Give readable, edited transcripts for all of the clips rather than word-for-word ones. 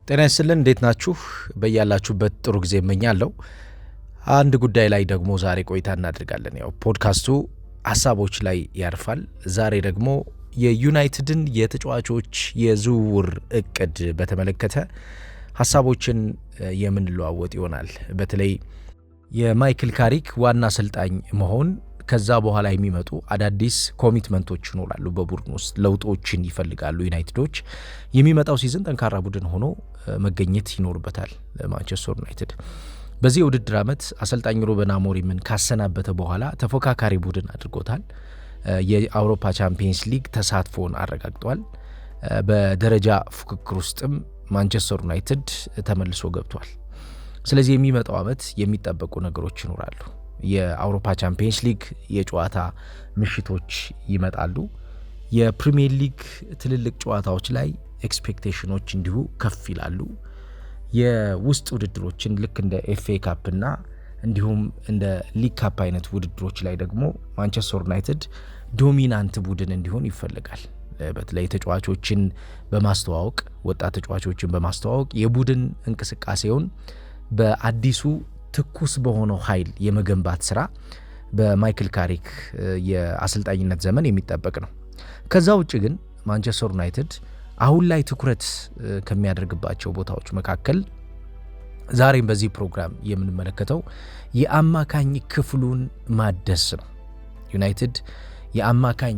ጤና ይስጥልን እንዴት ናችሁ? በያላችሁበት ጥሩ ጊዜ እመኛለሁ። አንድ ጉዳይ ላይ ደግሞ ዛሬ ቆይታ እናደርጋለን። ያው ፖድካስቱ ሀሳቦች ላይ ያርፋል። ዛሬ ደግሞ የዩናይትድን የተጫዋቾች የዝውውር እቅድ በተመለከተ ሀሳቦችን የምንለዋወጥ ይሆናል። በተለይ የማይክል ካሪክ ዋና አሰልጣኝ መሆን ከዛ በኋላ የሚመጡ አዳዲስ ኮሚትመንቶች ይኖራሉ። በቡድን ውስጥ ለውጦችን ይፈልጋሉ ዩናይትዶች። የሚመጣው ሲዝን ጠንካራ ቡድን ሆኖ መገኘት ይኖርበታል። ማንቸስተር ዩናይትድ በዚህ የውድድር ዓመት አሰልጣኝ ሩበን አሞሪምን ካሰናበተ በኋላ ተፎካካሪ ቡድን አድርጎታል። የአውሮፓ ቻምፒየንስ ሊግ ተሳትፎን አረጋግጧል። በደረጃ ፉክክር ውስጥም ማንቸስተር ዩናይትድ ተመልሶ ገብቷል። ስለዚህ የሚመጣው ዓመት የሚጠበቁ ነገሮች ይኖራሉ። የአውሮፓ ቻምፒየንስ ሊግ የጨዋታ ምሽቶች ይመጣሉ። የፕሪሚየር ሊግ ትልልቅ ጨዋታዎች ላይ ኤክስፔክቴሽኖች እንዲሁ ከፍ ይላሉ። የውስጥ ውድድሮችን ልክ እንደ ኤፍኤ ካፕና እንዲሁም እንደ ሊግ ካፕ አይነት ውድድሮች ላይ ደግሞ ማንቸስተር ዩናይትድ ዶሚናንት ቡድን እንዲሆን ይፈልጋል። በተለይ ተጫዋቾችን በማስተዋወቅ ወጣት ተጫዋቾችን በማስተዋወቅ የቡድን እንቅስቃሴውን በአዲሱ ትኩስ በሆነው ኃይል የመገንባት ስራ በማይክል ካሪክ የአሰልጣኝነት ዘመን የሚጠበቅ ነው። ከዛ ውጭ ግን ማንቸስተር ዩናይትድ አሁን ላይ ትኩረት ከሚያደርግባቸው ቦታዎች መካከል ዛሬም በዚህ ፕሮግራም የምንመለከተው የአማካኝ ክፍሉን ማደስ ነው። ዩናይትድ የአማካኝ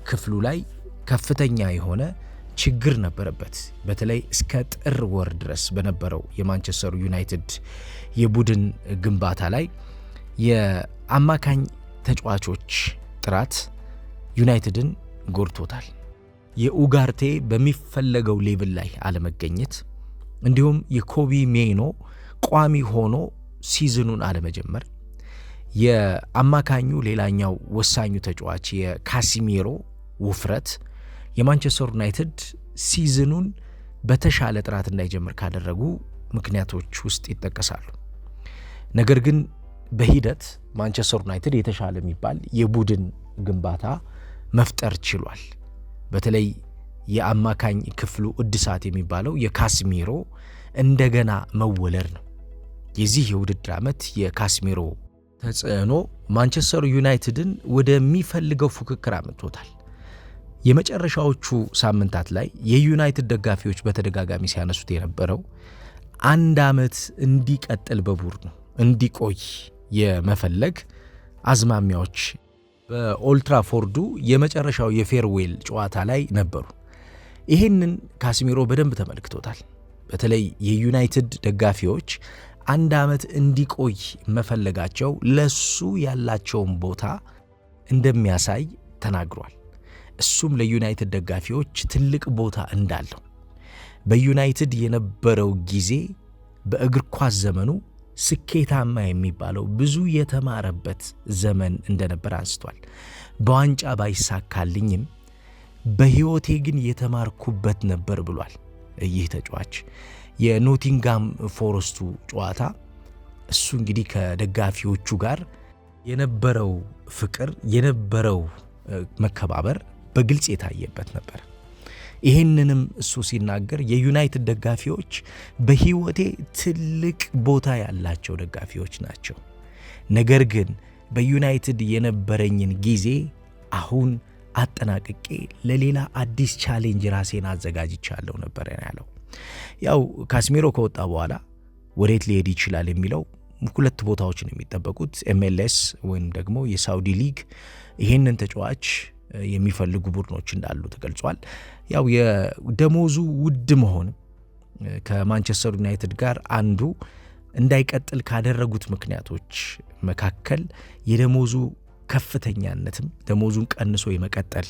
ክፍሉ ላይ ከፍተኛ የሆነ ችግር ነበረበት። በተለይ እስከ ጥር ወር ድረስ በነበረው የማንቸስተር ዩናይትድ የቡድን ግንባታ ላይ የአማካኝ ተጫዋቾች ጥራት ዩናይትድን ጎድቶታል። የኡጋርቴ በሚፈለገው ሌቭል ላይ አለመገኘት እንዲሁም የኮቢ ሜይኖ ቋሚ ሆኖ ሲዝኑን አለመጀመር፣ የአማካኙ ሌላኛው ወሳኙ ተጫዋች የካሲሜሮ ውፍረት የማንቸስተር ዩናይትድ ሲዝኑን በተሻለ ጥራት እንዳይጀምር ካደረጉ ምክንያቶች ውስጥ ይጠቀሳሉ። ነገር ግን በሂደት ማንቸስተር ዩናይትድ የተሻለ የሚባል የቡድን ግንባታ መፍጠር ችሏል። በተለይ የአማካኝ ክፍሉ እድሳት የሚባለው የካሲሜሮ እንደገና መወለድ ነው። የዚህ የውድድር ዓመት የካሲሜሮ ተጽዕኖ ማንቸስተር ዩናይትድን ወደሚፈልገው ፉክክር አምጥቶታል። የመጨረሻዎቹ ሳምንታት ላይ የዩናይትድ ደጋፊዎች በተደጋጋሚ ሲያነሱት የነበረው አንድ ዓመት እንዲቀጥል በቡድኑ እንዲቆይ የመፈለግ አዝማሚያዎች በኦልትራፎርዱ የመጨረሻው የፌርዌል ጨዋታ ላይ ነበሩ። ይህንን ካሲሜሮ በደንብ ተመልክቶታል። በተለይ የዩናይትድ ደጋፊዎች አንድ ዓመት እንዲቆይ መፈለጋቸው ለሱ ያላቸውን ቦታ እንደሚያሳይ ተናግሯል። እሱም ለዩናይትድ ደጋፊዎች ትልቅ ቦታ እንዳለው በዩናይትድ የነበረው ጊዜ በእግር ኳስ ዘመኑ ስኬታማ የሚባለው ብዙ የተማረበት ዘመን እንደነበር አንስቷል። በዋንጫ ባይሳካልኝም በሕይወቴ ግን የተማርኩበት ነበር ብሏል። ይህ ተጫዋች የኖቲንጋም ፎረስቱ ጨዋታ እሱ እንግዲህ ከደጋፊዎቹ ጋር የነበረው ፍቅር የነበረው መከባበር በግልጽ የታየበት ነበር። ይህንንም እሱ ሲናገር የዩናይትድ ደጋፊዎች በሕይወቴ ትልቅ ቦታ ያላቸው ደጋፊዎች ናቸው፣ ነገር ግን በዩናይትድ የነበረኝን ጊዜ አሁን አጠናቅቄ ለሌላ አዲስ ቻሌንጅ ራሴን አዘጋጅቻለሁ ነበር ያለው። ያው ካሲሜሮ ከወጣ በኋላ ወዴት ሊሄድ ይችላል የሚለው ሁለት ቦታዎችን የሚጠበቁት MLS ወይም ደግሞ የሳውዲ ሊግ ይህንን ተጫዋች የሚፈልጉ ቡድኖች እንዳሉ ተገልጿል። ያው የደሞዙ ውድ መሆን ከማንቸስተር ዩናይትድ ጋር አንዱ እንዳይቀጥል ካደረጉት ምክንያቶች መካከል የደሞዙ ከፍተኛነትም ደሞዙን ቀንሶ የመቀጠል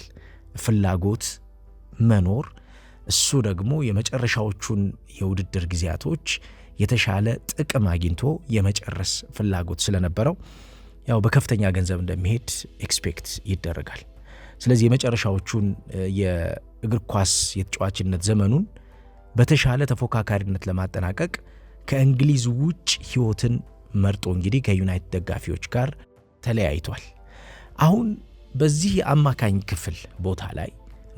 ፍላጎት መኖር፣ እሱ ደግሞ የመጨረሻዎቹን የውድድር ጊዜያቶች የተሻለ ጥቅም አግኝቶ የመጨረስ ፍላጎት ስለነበረው ያው በከፍተኛ ገንዘብ እንደሚሄድ ኤክስፔክት ይደረጋል። ስለዚህ የመጨረሻዎቹን የእግር ኳስ የተጫዋችነት ዘመኑን በተሻለ ተፎካካሪነት ለማጠናቀቅ ከእንግሊዝ ውጭ ሕይወትን መርጦ እንግዲህ ከዩናይትድ ደጋፊዎች ጋር ተለያይቷል። አሁን በዚህ የአማካኝ ክፍል ቦታ ላይ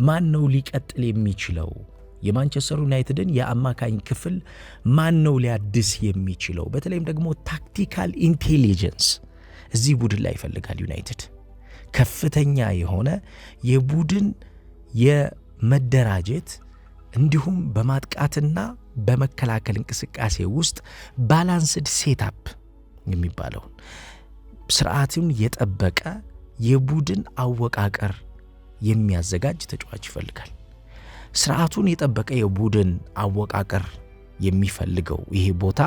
ማን ነው ሊቀጥል የሚችለው የማንቸስተር ዩናይትድን የአማካኝ ክፍል ማን ነው ሊያድስ የሚችለው? በተለይም ደግሞ ታክቲካል ኢንቴሊጀንስ እዚህ ቡድን ላይ ይፈልጋል ዩናይትድ። ከፍተኛ የሆነ የቡድን የመደራጀት እንዲሁም በማጥቃትና በመከላከል እንቅስቃሴ ውስጥ ባላንስድ ሴታፕ የሚባለውን ስርዓቱን የጠበቀ የቡድን አወቃቀር የሚያዘጋጅ ተጫዋች ይፈልጋል። ስርዓቱን የጠበቀ የቡድን አወቃቀር የሚፈልገው ይሄ ቦታ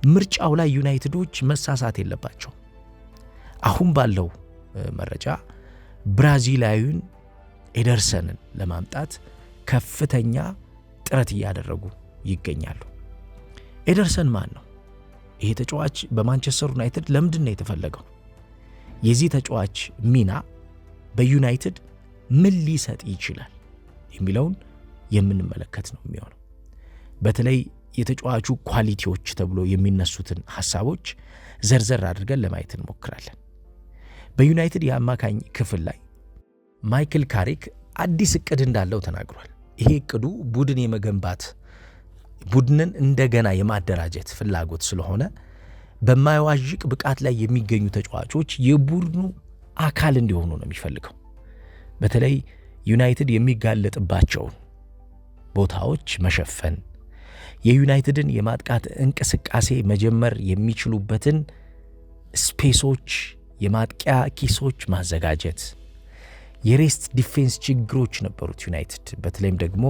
ምርጫው ላይ ዩናይትዶች መሳሳት የለባቸው። አሁን ባለው መረጃ ብራዚላዊውን ኤደርሰንን ለማምጣት ከፍተኛ ጥረት እያደረጉ ይገኛሉ። ኤደርሰን ማን ነው? ይሄ ተጫዋች በማንቸስተር ዩናይትድ ለምንድን ነው የተፈለገው? የዚህ ተጫዋች ሚና በዩናይትድ ምን ሊሰጥ ይችላል የሚለውን የምንመለከት ነው የሚሆነው። በተለይ የተጫዋቹ ኳሊቲዎች ተብሎ የሚነሱትን ሐሳቦች ዘርዘር አድርገን ለማየት እንሞክራለን። በዩናይትድ የአማካኝ ክፍል ላይ ማይክል ካሪክ አዲስ እቅድ እንዳለው ተናግሯል። ይሄ እቅዱ ቡድን የመገንባት ቡድንን እንደገና የማደራጀት ፍላጎት ስለሆነ በማይዋዥቅ ብቃት ላይ የሚገኙ ተጫዋቾች የቡድኑ አካል እንዲሆኑ ነው የሚፈልገው። በተለይ ዩናይትድ የሚጋለጥባቸውን ቦታዎች መሸፈን፣ የዩናይትድን የማጥቃት እንቅስቃሴ መጀመር የሚችሉበትን ስፔሶች፣ የማጥቂያ ኪሶች ማዘጋጀት። የሬስት ዲፌንስ ችግሮች ነበሩት ዩናይትድ። በተለይም ደግሞ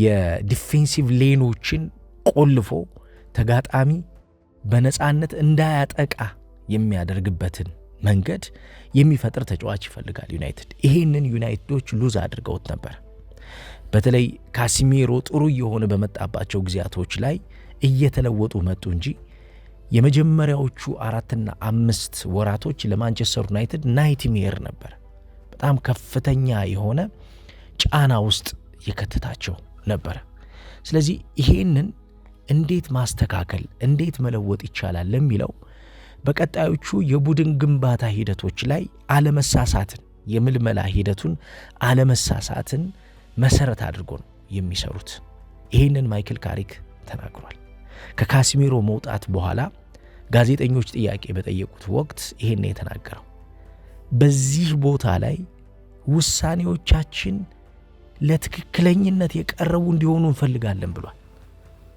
የዲፌንሲቭ ሌኖችን ቆልፎ ተጋጣሚ በነፃነት እንዳያጠቃ የሚያደርግበትን መንገድ የሚፈጥር ተጫዋች ይፈልጋል ዩናይትድ። ይሄንን ዩናይትዶች ሉዝ አድርገውት ነበር። በተለይ ካሲሜሮ ጥሩ እየሆነ በመጣባቸው ጊዜያቶች ላይ እየተለወጡ መጡ እንጂ የመጀመሪያዎቹ 4 እና 5 ወራቶች ለማንቸስተር ዩናይትድ ናይትሜር ነበር። በጣም ከፍተኛ የሆነ ጫና ውስጥ የከተታቸው ነበር። ስለዚህ ይሄንን እንዴት ማስተካከል እንዴት መለወጥ ይቻላል ለሚለው በቀጣዮቹ የቡድን ግንባታ ሂደቶች ላይ አለመሳሳትን፣ የምልመላ ሂደቱን አለመሳሳትን መሰረት አድርጎ ነው የሚሰሩት። ይሄንን ማይክል ካሪክ ተናግሯል። ከካሲሜሮ መውጣት በኋላ ጋዜጠኞች ጥያቄ በጠየቁት ወቅት ይሄን የተናገረው በዚህ ቦታ ላይ ውሳኔዎቻችን ለትክክለኝነት የቀረቡ እንዲሆኑ እንፈልጋለን ብሏል።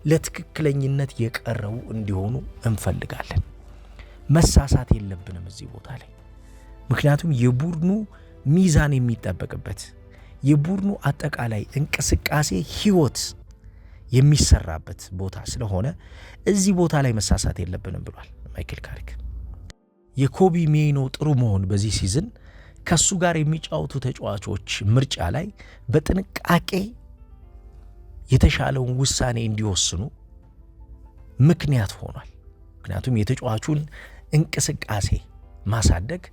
ለትክክለኝነት የቀረቡ እንዲሆኑ እንፈልጋለን። መሳሳት የለብንም እዚህ ቦታ ላይ። ምክንያቱም የቡድኑ ሚዛን የሚጠበቅበት የቡድኑ አጠቃላይ እንቅስቃሴ ህይወት የሚሰራበት ቦታ ስለሆነ እዚህ ቦታ ላይ መሳሳት የለብንም ብሏል ማይክል ካሪክ። የኮቢ ሜይኖ ጥሩ መሆን በዚህ ሲዝን ከሱ ጋር የሚጫወቱ ተጫዋቾች ምርጫ ላይ በጥንቃቄ የተሻለውን ውሳኔ እንዲወስኑ ምክንያት ሆኗል። ምክንያቱም የተጫዋቹን እንቅስቃሴ ማሳደግ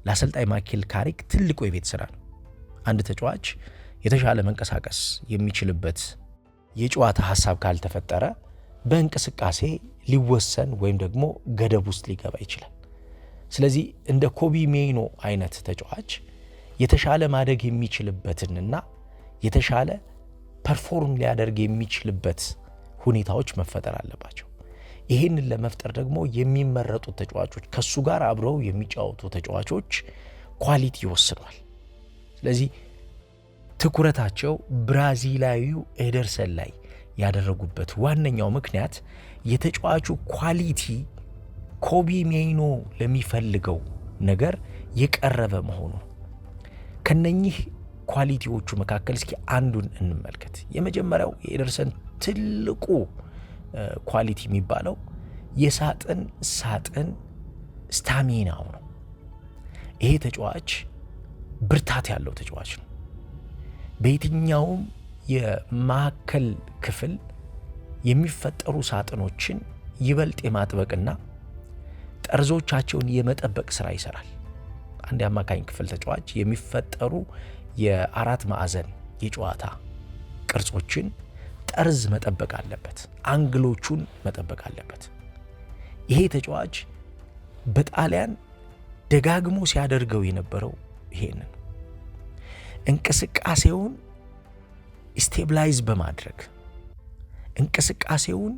ለአሰልጣኝ ማይክል ካሪክ ትልቁ የቤት ስራ ነው። አንድ ተጫዋች የተሻለ መንቀሳቀስ የሚችልበት የጨዋታ ሐሳብ ካልተፈጠረ በእንቅስቃሴ ሊወሰን ወይም ደግሞ ገደብ ውስጥ ሊገባ ይችላል። ስለዚህ እንደ ኮቢ ሜይኖ አይነት ተጫዋች የተሻለ ማደግ የሚችልበትንና የተሻለ ፐርፎርም ሊያደርግ የሚችልበት ሁኔታዎች መፈጠር አለባቸው። ይህንን ለመፍጠር ደግሞ የሚመረጡት ተጫዋቾች ከሱ ጋር አብረው የሚጫወቱ ተጫዋቾች ኳሊቲ ይወስኗል። ስለዚህ ትኩረታቸው ብራዚላዊው ኤደርሰን ላይ ያደረጉበት ዋነኛው ምክንያት የተጫዋቹ ኳሊቲ ኮቢ ሜይኖ ለሚፈልገው ነገር የቀረበ መሆኑ። ከነኚህ ኳሊቲዎቹ መካከል እስኪ አንዱን እንመልከት። የመጀመሪያው የኤደርሰን ትልቁ ኳሊቲ የሚባለው የሳጥን ስታሚናው ነው። ይሄ ተጫዋች ብርታት ያለው ተጫዋች ነው። በየትኛውም የማዕከል ክፍል የሚፈጠሩ ሳጥኖችን ይበልጥ የማጥበቅና ጠርዞቻቸውን የመጠበቅ ስራ ይሰራል። አንድ የአማካኝ ክፍል ተጫዋች የሚፈጠሩ የአራት ማዕዘን የጨዋታ ቅርጾችን ጠርዝ መጠበቅ አለበት፣ አንግሎቹን መጠበቅ አለበት። ይሄ ተጫዋች በጣሊያን ደጋግሞ ሲያደርገው የነበረው ይሄንን እንቅስቃሴውን ስቴብላይዝ በማድረግ እንቅስቃሴውን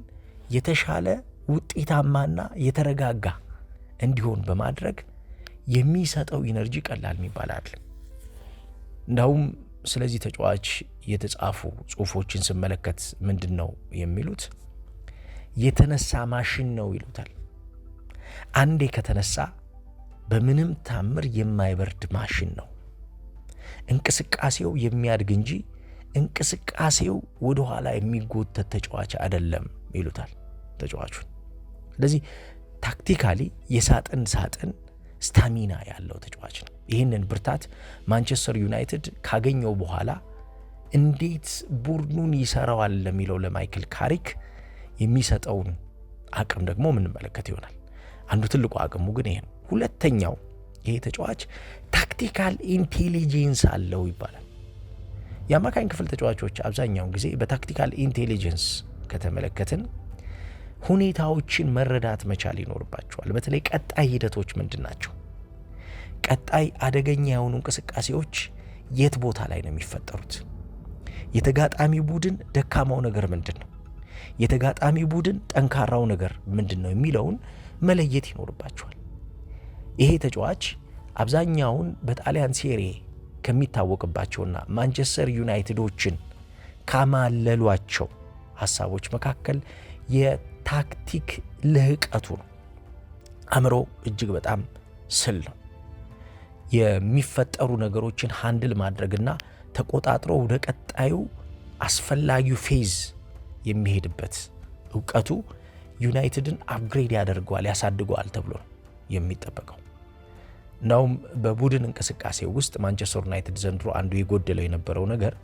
የተሻለ ውጤታማና የተረጋጋ እንዲሆን በማድረግ የሚሰጠው ኢነርጂ ቀላል የሚባል አይደለም። እንዳውም ስለዚህ ተጫዋች የተጻፉ ጽሁፎችን ስመለከት ምንድነው የሚሉት? የተነሳ ማሽን ነው ይሉታል። አንዴ ከተነሳ በምንም ታምር የማይበርድ ማሽን ነው። እንቅስቃሴው የሚያድግ እንጂ እንቅስቃሴው ወደ ኋላ የሚጎተት ተጫዋች አይደለም ይሉታል ተጫዋቹን። ስለዚህ ታክቲካሊ የሳጥን ስታሚና ያለው ተጫዋች ነው። ይህንን ብርታት ማንቸስተር ዩናይትድ ካገኘው በኋላ እንዴት ቡድኑን ይሰራዋል ለሚለው ለማይክል ካሪክ የሚሰጠውን አቅም ደግሞ ምንመለከት ይሆናል። አንዱ ትልቁ አቅሙ ግን ይሄ ነው። ሁለተኛው ይሄ ተጫዋች ታክቲካል ኢንቴሊጀንስ አለው ይባላል። የአማካኝ ክፍል ተጫዋቾች አብዛኛውን ጊዜ በታክቲካል ኢንቴሊጀንስ ከተመለከትን ሁኔታዎችን መረዳት መቻል ይኖርባቸዋል። በተለይ ቀጣይ ሂደቶች ምንድናቸው? ቀጣይ አደገኛ የሆኑ እንቅስቃሴዎች የት ቦታ ላይ ነው የሚፈጠሩት? የተጋጣሚ ቡድን ደካማው ነገር ምንድን ነው? የተጋጣሚ ቡድን ጠንካራው ነገር ምንድን ነው የሚለውን መለየት ይኖርባቸዋል። ይሄ ተጫዋች አብዛኛውን በጣሊያን ሴሪ ከሚታወቅባቸውና ማንቸስተር ዩናይትዶችን ካማለሏቸው ሐሳቦች መካከል የታክቲክ ልህቀቱ ነው። አእምሮ እጅግ በጣም ስል ነው። የሚፈጠሩ ነገሮችን ሃንድል ማድረግና ተቆጣጥሮ ወደ ቀጣዩ አስፈላጊው ፌዝ የሚሄድበት እውቀቱ ዩናይትድን አፕግሬድ ያደርገዋል፣ ያሳድገዋል ተብሎ ነው የሚጠበቀው። እናውም በቡድን እንቅስቃሴ ውስጥ ማንቸስተር ዩናይትድ ዘንድሮ አንዱ የጎደለው የነበረው ነገር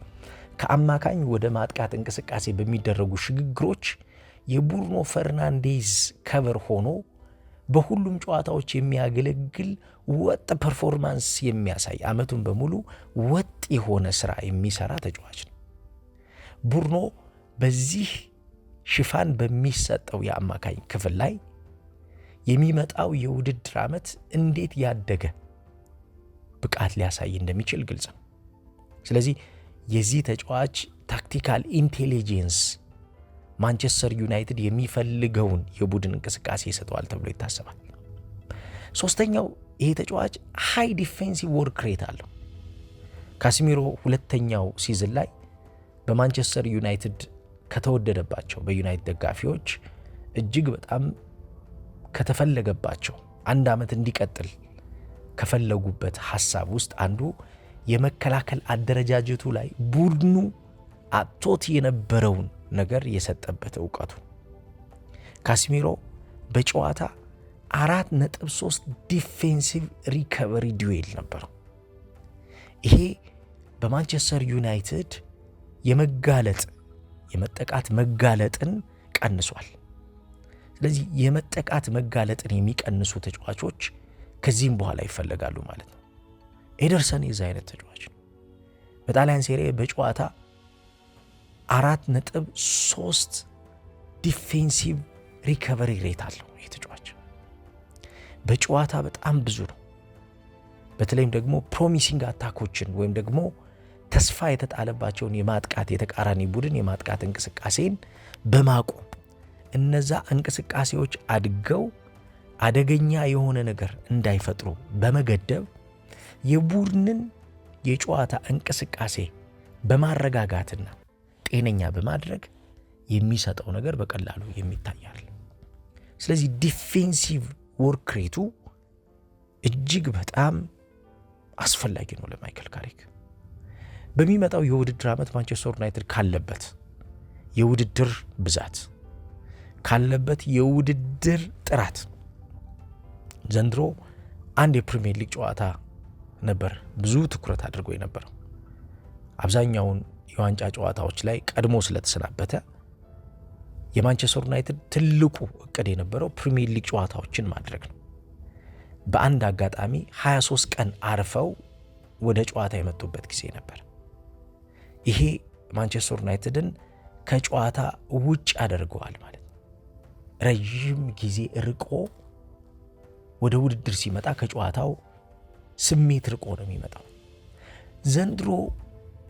ከአማካኝ ወደ ማጥቃት እንቅስቃሴ በሚደረጉ ሽግግሮች የብሩኖ ፈርናንዴዝ ከቨር ሆኖ በሁሉም ጨዋታዎች የሚያገለግል ወጥ ፐርፎርማንስ የሚያሳይ ዓመቱን በሙሉ ወጥ የሆነ ስራ የሚሰራ ተጫዋች ነው። ብሩኖ በዚህ ሽፋን በሚሰጠው የአማካኝ ክፍል ላይ የሚመጣው የውድድር ዓመት እንዴት ያደገ ብቃት ሊያሳይ እንደሚችል ግልጽ ነው። ስለዚህ የዚህ ተጫዋች ታክቲካል ኢንቴሊጀንስ ማንቸስተር ዩናይትድ የሚፈልገውን የቡድን እንቅስቃሴ ይሰጠዋል ተብሎ ይታሰባል። ሶስተኛው ይሄ ተጫዋች ሃይ ዲፌንሲቭ ወርክ ሬት አለው። ካስሚሮ ሁለተኛው ሲዝን ላይ በማንቸስተር ዩናይትድ ከተወደደባቸው በዩናይትድ ደጋፊዎች እጅግ በጣም ከተፈለገባቸው አንድ ዓመት እንዲቀጥል ከፈለጉበት ሐሳብ ውስጥ አንዱ የመከላከል አደረጃጀቱ ላይ ቡድኑ አጥቶት የነበረውን ነገር የሰጠበት እውቀቱ። ካስሚሮ በጨዋታ 4.3 ዲፌንሲቭ ሪከቨሪ ዲዌል ነበረው። ይሄ በማንቸስተር ዩናይትድ የመጠቃት መጋለጥን ቀንሷል። ስለዚህ የመጠቃት መጋለጥን የሚቀንሱ ተጫዋቾች ከዚህም በኋላ ይፈለጋሉ ማለት ነው። ኤደርሰን የዛ አይነት ተጫዋች ነው። በጣሊያን ሴሪ በጨዋታ 4.3 ዲፌንሲቭ ሪከቨሪ ሬት አለው። ይህ ተጫዋች በጨዋታ በጣም ብዙ ነው። በተለይም ደግሞ ፕሮሚሲንግ አታኮችን ወይም ደግሞ ተስፋ የተጣለባቸውን የማጥቃት የተቃራኒ ቡድን የማጥቃት እንቅስቃሴን በማቆም እነዛ እንቅስቃሴዎች አድገው አደገኛ የሆነ ነገር እንዳይፈጥሩ በመገደብ የቡድንን የጨዋታ እንቅስቃሴ በማረጋጋትና ጤነኛ በማድረግ የሚሰጠው ነገር በቀላሉ የሚታያል። ስለዚህ ዲፌንሲቭ ወርክ ሬቱ እጅግ በጣም አስፈላጊ ነው ለማይክል ካሪክ። በሚመጣው የውድድር ዓመት ማንቸስተር ዩናይትድ ካለበት የውድድር ብዛት ካለበት የውድድር ጥራት ዘንድሮ አንድ የፕሪሚየር ሊግ ጨዋታ ነበር ብዙ ትኩረት አድርጎ የነበረው። አብዛኛውን የዋንጫ ጨዋታዎች ላይ ቀድሞ ስለተሰናበተ የማንቸስተር ዩናይትድ ትልቁ እቅድ የነበረው ፕሪሚየር ሊግ ጨዋታዎችን ማድረግ ነው። በአንድ አጋጣሚ 23 ቀን አርፈው ወደ ጨዋታ የመጡበት ጊዜ ነበር። ይሄ ማንቸስተር ዩናይትድን ከጨዋታ ውጭ ያደርገዋል ማለት ነው። ረዥም ጊዜ ርቆ ወደ ውድድር ሲመጣ ከጨዋታው ስሜት ርቆ ነው የሚመጣው። ዘንድሮ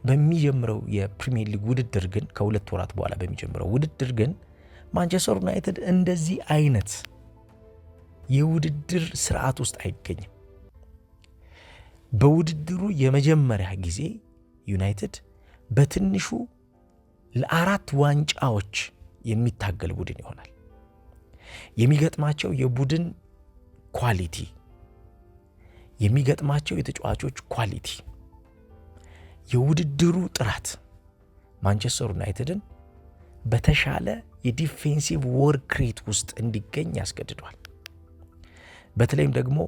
በሚጀምረው የፕሪሚየር ሊግ ውድድር ግን ከ2 ወራት በኋላ በሚጀምረው ውድድር ግን ማንቸስተር ዩናይትድ እንደዚህ አይነት የውድድር ስርዓት ውስጥ አይገኝም። በውድድሩ የመጀመሪያ ጊዜ ዩናይትድ በትንሹ ለ4 ዋንጫዎች የሚታገል ቡድን ይሆናል። የሚገጥማቸው የቡድን ኳሊቲ፣ የሚገጥማቸው የተጫዋቾች ኳሊቲ፣ የውድድሩ ጥራት ማንቸስተር ዩናይትድን በተሻለ የዲፌንሲቭ ወርክ ሬት ውስጥ እንዲገኝ ያስገድዷል። በተለይም ደግሞ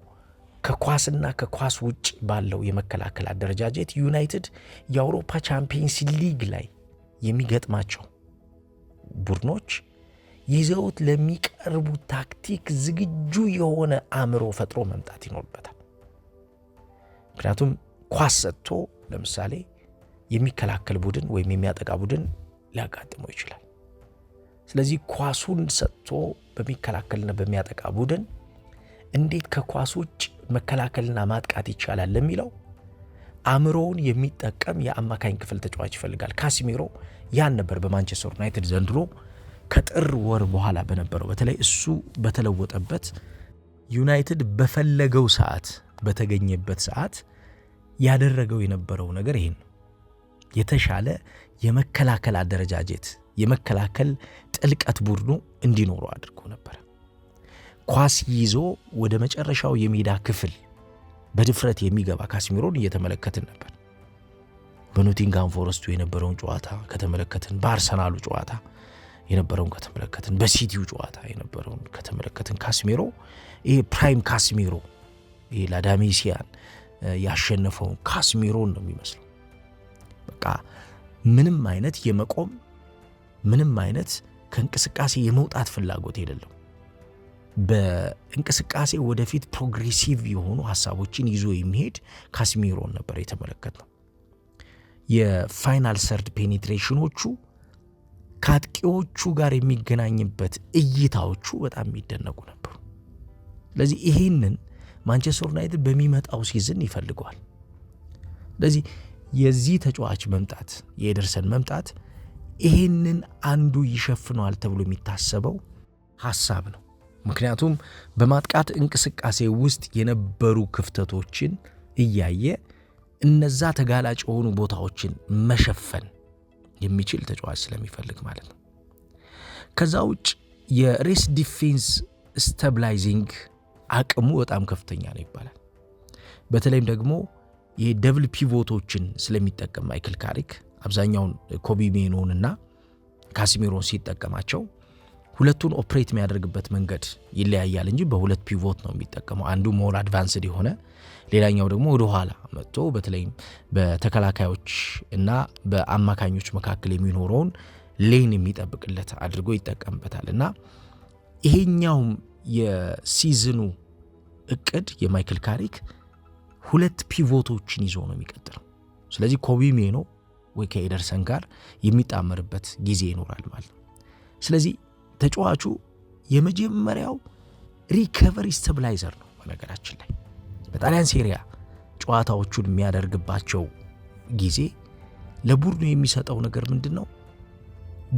ከኳስና ከኳስ ውጭ ባለው የመከላከል አደረጃጀት ዩናይትድ የአውሮፓ ቻምፒየንስ ሊግ ላይ የሚገጥማቸው ቡድኖች ይዘውት ለሚቀርቡ ታክቲክ ዝግጁ የሆነ አእምሮ ፈጥሮ መምጣት ይኖርበታል። ምክንያቱም ኳስ ሰጥቶ ለምሳሌ የሚከላከል ቡድን ወይም የሚያጠቃ ቡድን ሊያጋጥመው ይችላል። ስለዚህ ኳሱን ሰጥቶ በሚከላከልና በሚያጠቃ ቡድን እንዴት ከኳስ ውጭ መከላከልና ማጥቃት ይቻላል ለሚለው አእምሮውን የሚጠቀም የአማካኝ ክፍል ተጫዋች ይፈልጋል። ካሲሚሮ ያን ነበር በማንቸስተር ዩናይትድ ዘንድሮ ከጥር ወር በኋላ በነበረው በተለይ እሱ በተለወጠበት ዩናይትድ በፈለገው ሰዓት በተገኘበት ሰዓት ያደረገው የነበረው ነገር ይሄን የተሻለ የመከላከል አደረጃጀት የመከላከል ጥልቀት ቡድኑ እንዲኖረው አድርጎ ነበር። ኳስ ይዞ ወደ መጨረሻው የሜዳ ክፍል በድፍረት የሚገባ ካሲሚሮን እየተመለከትን ነበር። በኖቲንግሃም ፎረስቱ የነበረውን ጨዋታ ከተመለከትን፣ በአርሰናሉ ጨዋታ የነበረውን ከተመለከትን፣ በሲቲው ጨዋታ የነበረውን ከተመለከትን ካሲሚሮ ይሄ ፕራይም ካሲሚሮ ይሄ ላዳሜሲያን ያሸነፈውን ካሲሚሮን ነው የሚመስለው። በቃ ምንም አይነት የመቆም ምንም አይነት ከእንቅስቃሴ የመውጣት ፍላጎት የሌለው በእንቅስቃሴ ወደፊት ፕሮግሬሲቭ የሆኑ ሀሳቦችን ይዞ የሚሄድ ካሲሚሮን ነበር የተመለከትነው። የፋይናል ሰርድ ፔኔትሬሽኖቹ ከአጥቂዎቹ ጋር የሚገናኝበት እይታዎቹ በጣም የሚደነቁ ነበሩ። ስለዚህ ይሄንን ማንቸስተር ዩናይትድ በሚመጣው ሲዝን ይፈልገዋል። ስለዚህ የዚህ ተጫዋች መምጣት የኤደርሰን መምጣት ይሄንን አንዱ ይሸፍነዋል ተብሎ የሚታሰበው ሐሳብ ነው። ምክንያቱም በማጥቃት እንቅስቃሴ ውስጥ የነበሩ ክፍተቶችን እያየ እነዛ ተጋላጭ የሆኑ ቦታዎችን መሸፈን የሚችል ተጫዋች ስለሚፈልግ ማለት ነው። ከዛ ውጭ የሬስ ዲፌንስ ስታብላይዚንግ አቅሙ በጣም ከፍተኛ ነው ይባላል። በተለይም ደግሞ የደብል ፒቮቶችን ስለሚጠቀም ማይክል ካሪክ አብዛኛውን ኮቢ ሜኖንና ካሲሚሮን ሲጠቀማቸው ሁለቱን ኦፕሬት የሚያደርግበት መንገድ ይለያያል እንጂ በሁለት ፒቮት ነው የሚጠቀመው። አንዱ ሞር አድቫንስድ የሆነ ሌላኛው ደግሞ ወደ ኋላ መጥቶ በተለይም በተከላካዮች እና በአማካኞች መካከል የሚኖረውን ሌን የሚጠብቅለት አድርጎ ይጠቀምበታል እና ይሄኛውም የሲዝኑ እቅድ የማይክል ካሪክ ሁለት ፒቮቶችን ይዞ ነው የሚቀጥለው። ስለዚህ ኮቢ ሜኖ ወይ ከኤደርሰን ጋር የሚጣመርበት ጊዜ ይኖራል ማለት ነው። ስለዚህ ተጫዋቹ የመጀመሪያው ሪከቨሪ ስታብላይዘር ነው። በነገራችን ላይ በጣሊያን ሴሪያ ጨዋታዎቹን የሚያደርግባቸው ጊዜ ለቡድኑ የሚሰጠው ነገር ምንድን ነው?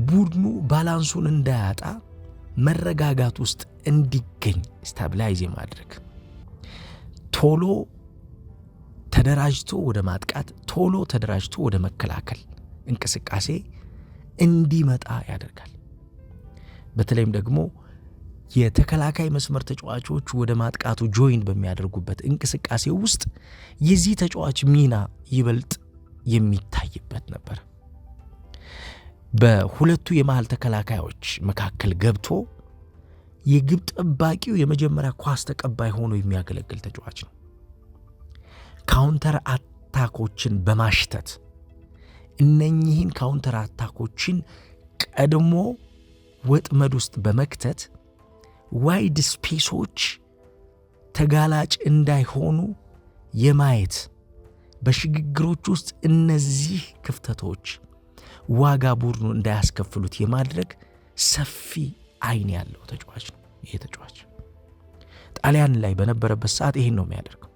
ቡድኑ ባላንሱን እንዳያጣ መረጋጋት ውስጥ እንዲገኝ ስታብላይዝ የማድረግ ቶሎ ተደራጅቶ ወደ ማጥቃት ቶሎ ተደራጅቶ ወደ መከላከል እንቅስቃሴ እንዲመጣ ያደርጋል። በተለይም ደግሞ የተከላካይ መስመር ተጫዋቾች ወደ ማጥቃቱ ጆይን በሚያደርጉበት እንቅስቃሴ ውስጥ የዚህ ተጫዋች ሚና ይበልጥ የሚታይበት ነበር። በሁለቱ የመሃል ተከላካዮች መካከል ገብቶ የግብ ጠባቂው የመጀመሪያ ኳስ ተቀባይ ሆኖ የሚያገለግል ተጫዋች ነው። ካውንተር አታኮችን በማሽተት እነኚህን ካውንተር አታኮችን ቀድሞ ወጥመድ ውስጥ በመክተት ዋይድ ስፔሶች ተጋላጭ እንዳይሆኑ የማየት በሽግግሮች ውስጥ እነዚህ ክፍተቶች ዋጋ ቡድኑ እንዳያስከፍሉት የማድረግ ሰፊ አይን ያለው ተጫዋች ነው። ይሄ ተጫዋች ጣሊያን ላይ በነበረበት ሰዓት ይሄን ነው የሚያደርገው።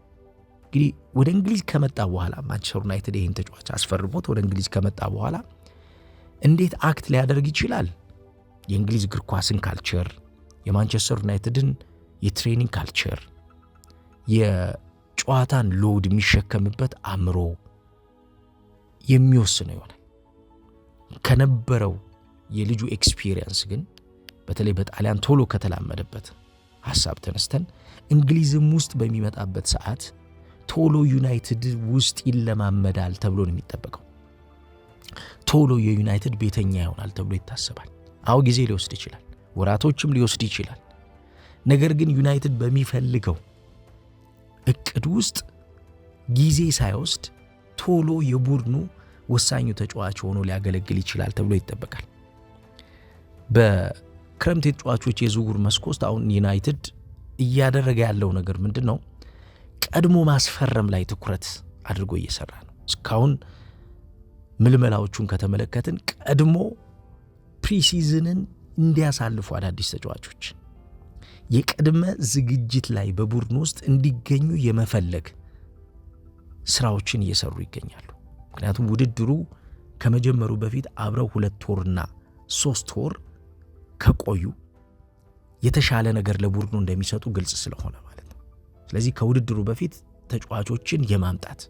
እንግዲህ ወደ እንግሊዝ ከመጣ በኋላ ማንቸስተር ዩናይትድ ይህን ተጫዋች አስፈርሞት ወደ እንግሊዝ ከመጣ በኋላ እንዴት አክት ሊያደርግ ይችላል? የእንግሊዝ እግር ኳስን ካልቸር፣ የማንቸስተር ዩናይትድን የትሬኒንግ ካልቸር፣ የጨዋታን ሎድ የሚሸከምበት አእምሮ የሚወስነው ይሆናል። ከነበረው የልጁ ኤክስፒሪየንስ ግን በተለይ በጣሊያን ቶሎ ከተላመደበት ሐሳብ ተነስተን እንግሊዝም ውስጥ በሚመጣበት ሰዓት ቶሎ ዩናይትድ ውስጥ ይለማመዳል ተብሎ ነው የሚጠበቀው። ቶሎ የዩናይትድ ቤተኛ ይሆናል ተብሎ ይታሰባል። አዎ ጊዜ ሊወስድ ይችላል፣ ወራቶችም ሊወስድ ይችላል። ነገር ግን ዩናይትድ በሚፈልገው እቅድ ውስጥ ጊዜ ሳይወስድ ቶሎ የቡድኑ ወሳኙ ተጫዋች ሆኖ ሊያገለግል ይችላል ተብሎ ይጠበቃል። በክረምት የተጫዋቾች የዝውውር መስኮት አሁን ዩናይትድ እያደረገ ያለው ነገር ምንድን ነው? ቀድሞ ማስፈረም ላይ ትኩረት አድርጎ እየሰራ ነው። እስካሁን ምልመላዎቹን ከተመለከትን ቀድሞ ፕሪሲዝንን እንዲያሳልፉ አዳዲስ ተጫዋቾች የቅድመ ዝግጅት ላይ በቡድን ውስጥ እንዲገኙ የመፈለግ ስራዎችን እየሰሩ ይገኛሉ። ምክንያቱም ውድድሩ ከመጀመሩ በፊት አብረው 2 ወርና 3 ወር ከቆዩ የተሻለ ነገር ለቡድኑ እንደሚሰጡ ግልጽ ስለሆነ ማለት ነው። ስለዚህ ከውድድሩ በፊት ተጫዋቾችን የማምጣት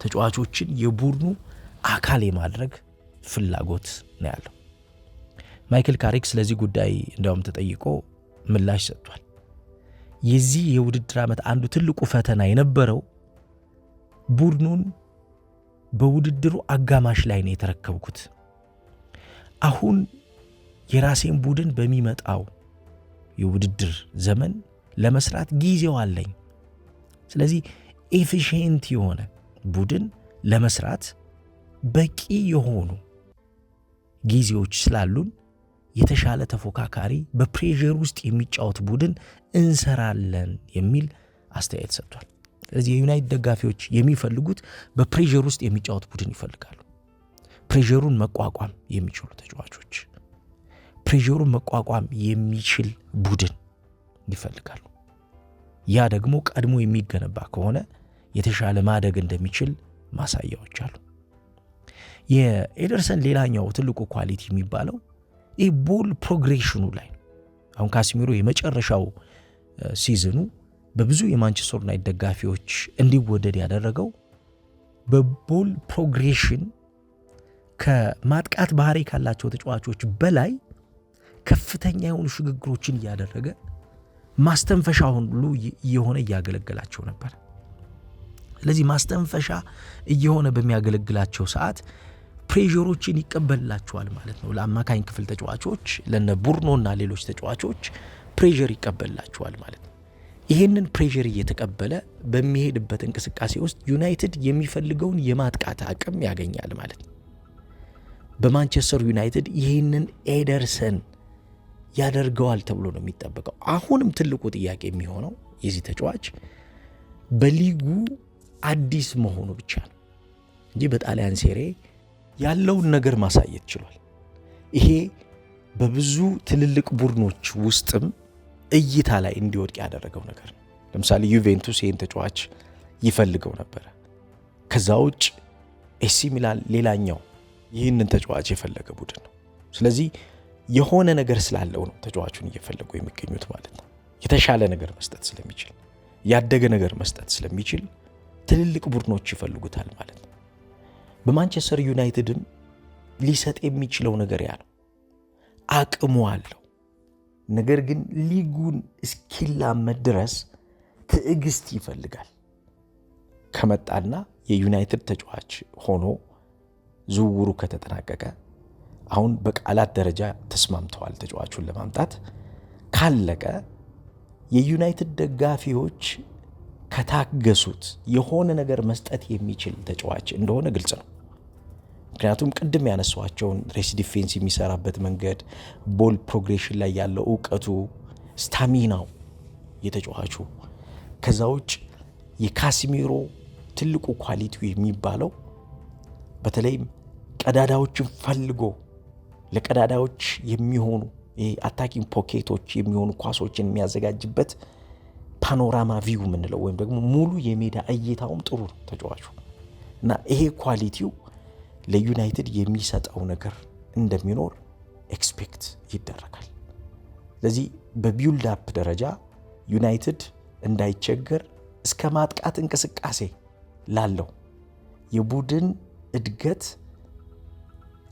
ተጫዋቾችን የቡድኑ አካል የማድረግ ፍላጎት ነው ያለው። ማይክል ካሪክ ስለዚህ ጉዳይ እንዲያውም ተጠይቆ ምላሽ ሰጥቷል። የዚህ የውድድር ዓመት አንዱ ትልቁ ፈተና የነበረው ቡድኑን በውድድሩ አጋማሽ ላይ ነው የተረከብኩት። አሁን የራሴን ቡድን በሚመጣው የውድድር ዘመን ለመስራት ጊዜው አለኝ። ስለዚህ ኤፊሽንት የሆነ ቡድን ለመስራት በቂ የሆኑ ጊዜዎች ስላሉን የተሻለ ተፎካካሪ በፕሬዠር ውስጥ የሚጫወት ቡድን እንሰራለን የሚል አስተያየት ሰጥቷል። ስለዚህ የዩናይትድ ደጋፊዎች የሚፈልጉት በፕሬዠር ውስጥ የሚጫወት ቡድን ይፈልጋሉ። ፕሬዠሩን መቋቋም የሚችሉ ተጫዋቾች፣ ፕሬዠሩን መቋቋም የሚችል ቡድን ይፈልጋሉ። ያ ደግሞ ቀድሞ የሚገነባ ከሆነ የተሻለ ማደግ እንደሚችል ማሳያዎች አሉ። የኤደርሰን ሌላኛው ትልቁ ኳሊቲ የሚባለው ይህ ቦል ፕሮግሬሽኑ ላይ ነው። አሁን ካሲሚሮ የመጨረሻው ሲዝኑ በብዙ የማንቸስተር ዩናይትድ ደጋፊዎች እንዲወደድ ያደረገው በቦል ፕሮግሬሽን ከማጥቃት ባህሪ ካላቸው ተጫዋቾች በላይ ከፍተኛ የሆኑ ሽግግሮችን እያደረገ ማስተንፈሻ ሁሉ እየሆነ እያገለገላቸው ነበር። ስለዚህ ማስተንፈሻ እየሆነ በሚያገለግላቸው ሰዓት ፕሬዠሮችን ይቀበልላቸዋል ማለት ነው። ለአማካኝ ክፍል ተጫዋቾች ለነ ቡርኖና ሌሎች ተጫዋቾች ፕሬዠር ይቀበልላቸዋል ማለት ነው። ይህንን ፕሬዠር እየተቀበለ በሚሄድበት እንቅስቃሴ ውስጥ ዩናይትድ የሚፈልገውን የማጥቃት አቅም ያገኛል ማለት ነው። በማንቸስተር ዩናይትድ ይህንን ኤደርሰን ያደርገዋል ተብሎ ነው የሚጠበቀው። አሁንም ትልቁ ጥያቄ የሚሆነው የዚህ ተጫዋች በሊጉ አዲስ መሆኑ ብቻ ነው እንጂ በጣሊያን ሴሬ ያለውን ነገር ማሳየት ችሏል። ይሄ በብዙ ትልልቅ ቡድኖች ውስጥም እይታ ላይ እንዲወድቅ ያደረገው ነገር ነው። ለምሳሌ ዩቬንቱስ ይህን ተጫዋች ይፈልገው ነበረ። ከዛ ውጭ ኤሲ ሚላን ሌላኛው ይህንን ተጫዋች የፈለገ ቡድን ነው። ስለዚህ የሆነ ነገር ስላለው ነው ተጫዋቹን እየፈለጉ የሚገኙት ማለት ነው። የተሻለ ነገር መስጠት ስለሚችል፣ ያደገ ነገር መስጠት ስለሚችል ትልልቅ ቡድኖች ይፈልጉታል ማለት ነው። በማንቸስተር ዩናይትድም ሊሰጥ የሚችለው ነገር ያ ነው። አቅሙ አለው። ነገር ግን ሊጉን እስኪላመድ ድረስ ትዕግስት ይፈልጋል። ከመጣና የዩናይትድ ተጫዋች ሆኖ ዝውውሩ ከተጠናቀቀ አሁን በቃላት ደረጃ ተስማምተዋል ተጫዋቹን ለማምጣት። ካለቀ የዩናይትድ ደጋፊዎች ከታገሱት የሆነ ነገር መስጠት የሚችል ተጫዋች እንደሆነ ግልጽ ነው። ምክንያቱም ቅድም ያነሷቸውን ሬስ ዲፌንስ የሚሰራበት መንገድ፣ ቦል ፕሮግሬሽን ላይ ያለው እውቀቱ፣ ስታሚናው የተጫዋቹ፣ ከዛ ውጭ የካሲሚሮ ትልቁ ኳሊቲው የሚባለው በተለይም ቀዳዳዎችን ፈልጎ ለቀዳዳዎች የሚሆኑ አታኪንግ ፖኬቶች የሚሆኑ ኳሶችን የሚያዘጋጅበት ፓኖራማ ቪው የምንለው ወይም ደግሞ ሙሉ የሜዳ እይታውም ጥሩ ነው ተጫዋቹ እና ይሄ ኳሊቲው ለዩናይትድ የሚሰጠው ነገር እንደሚኖር ኤክስፔክት ይደረጋል። ስለዚህ በቢውልድ አፕ ደረጃ ዩናይትድ እንዳይቸገር እስከ ማጥቃት እንቅስቃሴ ላለው የቡድን እድገት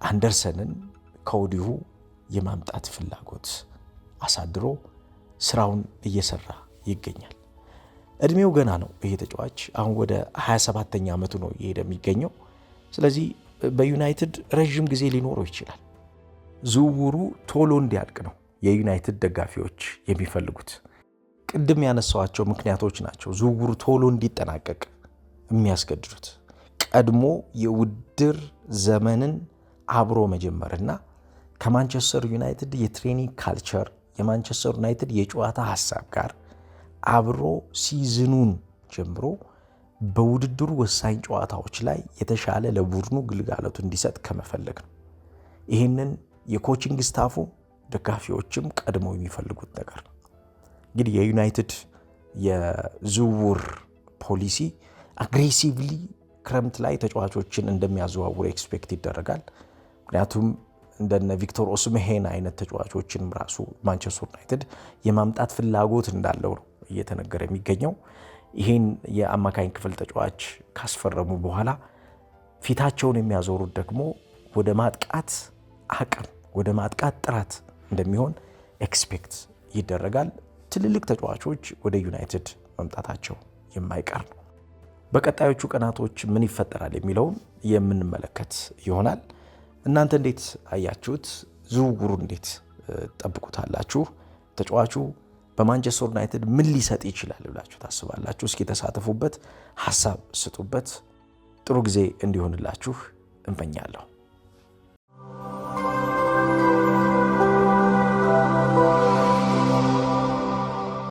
አንደርሰንን ከወዲሁ የማምጣት ፍላጎት አሳድሮ ስራውን እየሰራ ይገኛል። እድሜው ገና ነው። ይሄ ተጫዋች አሁን ወደ 27ኛ ዓመቱ ነው እየሄደ የሚገኘው። ስለዚህ በዩናይትድ ረዥም ጊዜ ሊኖረው ይችላል። ዝውውሩ ቶሎ እንዲያልቅ ነው የዩናይትድ ደጋፊዎች የሚፈልጉት። ቅድም ያነሳዋቸው ምክንያቶች ናቸው ዝውውሩ ቶሎ እንዲጠናቀቅ የሚያስገድዱት። ቀድሞ የውድድር ዘመንን አብሮ መጀመርና ከማንቸስተር ዩናይትድ የትሬኒንግ ካልቸር የማንቸስተር ዩናይትድ የጨዋታ ሐሳብ ጋር አብሮ ሲዝኑን ጀምሮ በውድድሩ ወሳኝ ጨዋታዎች ላይ የተሻለ ለቡድኑ ግልጋሎቱ እንዲሰጥ ከመፈለግ ነው። ይህንን የኮቺንግ ስታፉ ደጋፊዎችም ቀድመው የሚፈልጉት ነገር ነው። እንግዲህ የዩናይትድ የዝውውር ፖሊሲ አግሬሲቭሊ ክረምት ላይ ተጫዋቾችን እንደሚያዘዋውር ኤክስፔክት ይደረጋል። ምክንያቱም እንደነ ቪክቶር ኦስሜሄን አይነት ተጫዋቾችን ራሱ ማንቸስተር ዩናይትድ የማምጣት ፍላጎት እንዳለው ነው እየተነገረ የሚገኘው። ይህን የአማካኝ ክፍል ተጫዋች ካስፈረሙ በኋላ ፊታቸውን የሚያዞሩት ደግሞ ወደ ማጥቃት አቅም ወደ ማጥቃት ጥራት እንደሚሆን ኤክስፔክት ይደረጋል። ትልልቅ ተጫዋቾች ወደ ዩናይትድ መምጣታቸው የማይቀር ነው። በቀጣዮቹ ቀናቶች ምን ይፈጠራል የሚለውን የምንመለከት ይሆናል። እናንተ እንዴት አያችሁት? ዝውውሩን እንዴት ጠብቁታላችሁ? ተጫዋቹ በማንቸስተር ዩናይትድ ምን ሊሰጥ ይችላል ብላችሁ ታስባላችሁ? እስኪ ተሳተፉበት፣ ሐሳብ ስጡበት። ጥሩ ጊዜ እንዲሆንላችሁ እመኛለሁ።